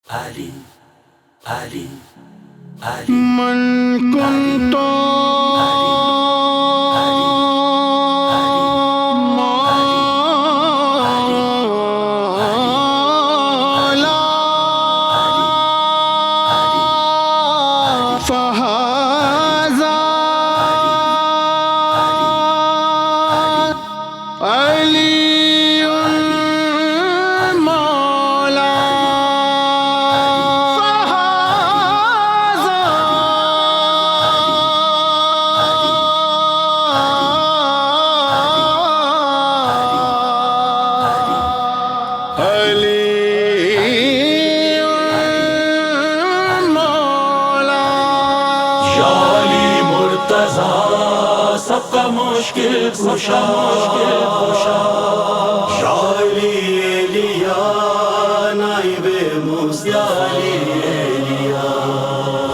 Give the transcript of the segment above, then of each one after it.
Ali, Ali, Ali. من كنت فهذا علي مولا فهذا علي مولا علی مرتضی سب کا مشکل کشا علی ایلیا نائب علی ایلیا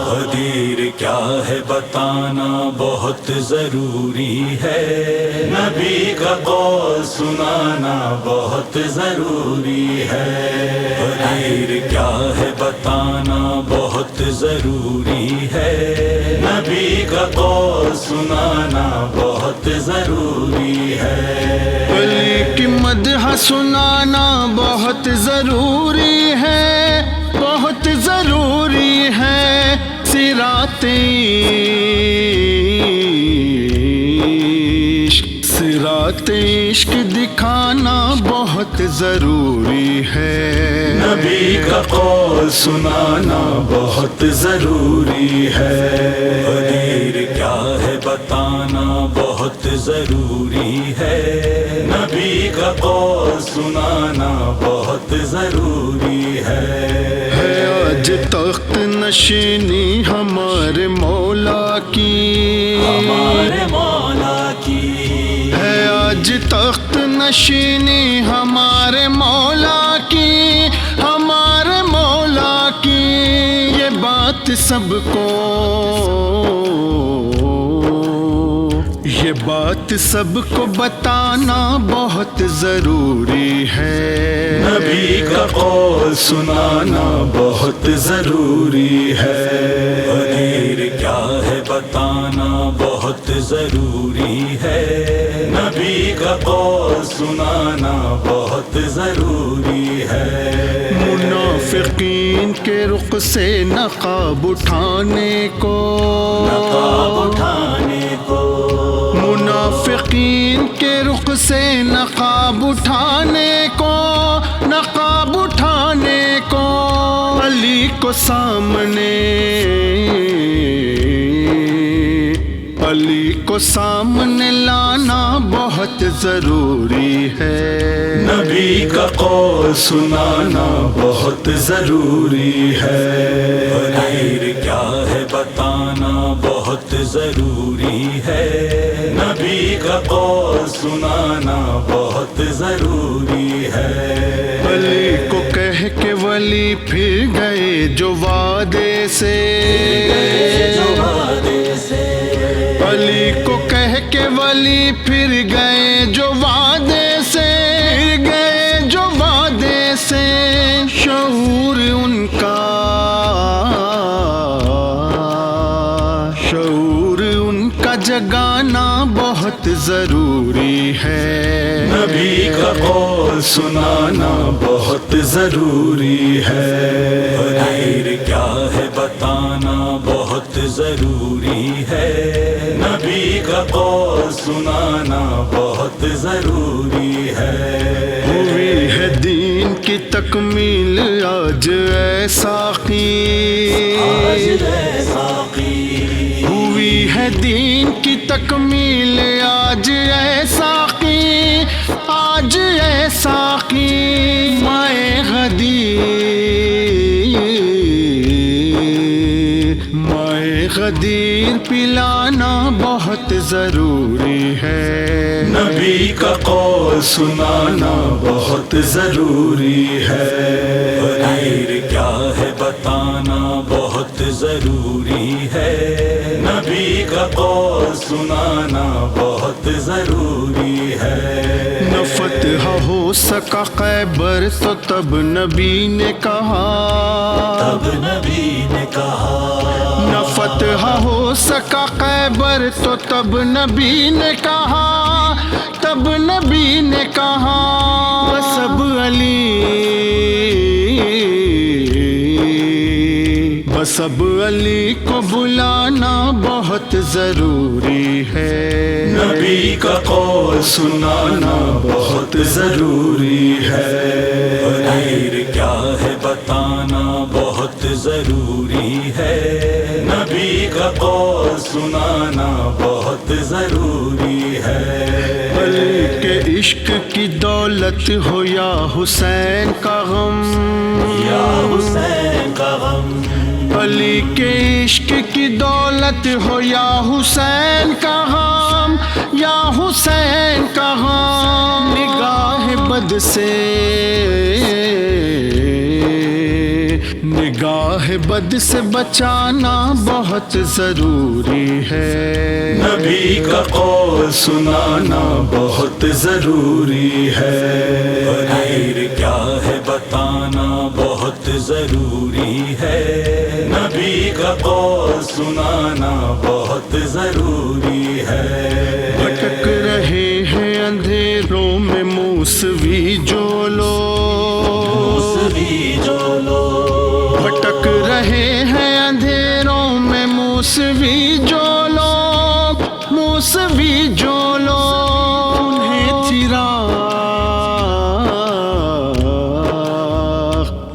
قدیر کیا ہے بتانا بہت ضروری ہے نبی کا قول سنانا بہت ضروری ہے قدیر کیا ہے بتانا بہت ضروری ہے نبی کا قول سنانا بہت ضروری ہے علی کی مدح سنانا بہت ضروری ہے بہت ضروری ہے صراط عشق دکھانا بہت ضروری ہے نبی کا قول سنانا بہت ضروری ہے قدیر کیا ہے بتانا بہت ضروری ہے نبی کا قول سنانا بہت ضروری ہے آج تخت نشینی ہمارے مولا کی ہمارے مولا کی ہے آج تخت نشینی ہمارے مولا کی ہمارے مولا کی یہ بات سب کو یہ بات سب کو بتانا بہت ضروری ہے نبی کا قول سنانا بہت ضروری ہے قدیر کیا ہے بتانا بہت ضروری ہے نبی کا قول سنانا بہت ضروری ہے منافقین کے رخ سے نقاب اٹھانے کو نقاب اٹھانے کو منافقین کے رخ سے نقاب اٹھانے کو نقاب اٹھانے کو علی کو سامنے علی کو سامنے لانا بہت ضروری ہے نبی کا قول سنانا بہت ضروری ہے قدیر کیا ہے بتانا بہت ضروری ہے نبی کا قول سنانا بہت ضروری ہے علی کو کہہ کے ولی پھر گئے جو وعدے سے علی کو کہہ کے ولی پھر گئے جو وعدے سے شعور ان کا جگانا بہت ضروری ہے نبی کا قول سنانا بہت ضروری ہے قدیر کیا ہے بتانا بہت ضروری ہے نبی کا قول سنانا بہت ضروری ہے ہوئی ہے دین کی تکمیل آج اے ساقی ہوئی ہے دین کی تکمیل آج اے ساقی آج اے ساقی مائے غدیر پلانا بہت ضروری ہے نبی کا قول سنانا بہت ضروری ہے قدیر کیا ہے بتانا بہت ضروری ہے نبی کا قول سنانا بہت ضروری ہے۔ نہ فتح ہو سکا خیبر تو تب نبی نے کہا، تب نبی نے کہا، نہ فتح ہو سکا خیبر تو تب نبی نے کہا، تب نبی نے کہا بس اب بس اب علی کو بلانا بہت ضروری ہے۔ نبی کا قول سنانا بہت ضروری ہے، خیر کیا ہے بتانا بہت ضروری ہے۔ نبی کا قول سنانا بہت ضروری ہے۔ علی کے عشق کی دولت ہو یا حسین کا غم، یا حسین کا غم، علی کے عشق کی دولت ہو یا حسین کا غم، یا حسین کا غم، نگاہ بد سے نگاہ بد سے بچانا بہت ضروری ہے۔ نبی کا قول سنانا بہت ضروری ہے، خیر کیا ہے بتانا بہت ضروری ہے۔ نبی کا قول سنانا بہت ضروری ہے۔ بھٹک رہے ہیں اندھیروں میں موسوی جو لوگ، موسوی جو لوگ، بھٹک رہے ہیں اندھیروں میں موسوی جو لوگ، موسوی جو لوگ،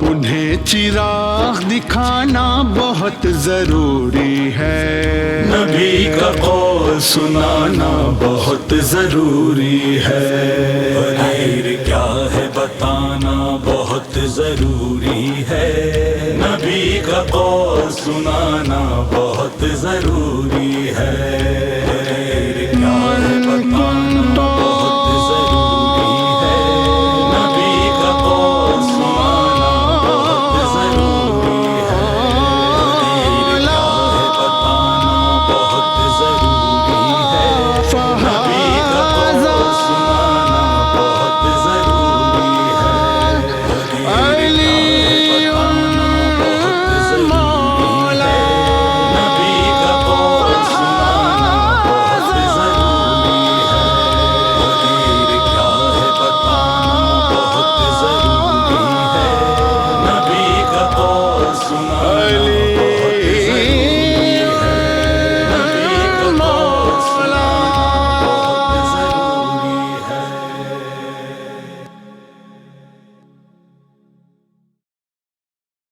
انہیں چراغ دکھانا بہت ضروری ہے۔ نبی کا قول سنانا بہت ضروری ہے، خیر کیا ہے بتانا بہت ضروری ہے۔ نبی کا قول سنانا بہت ضروری ہے۔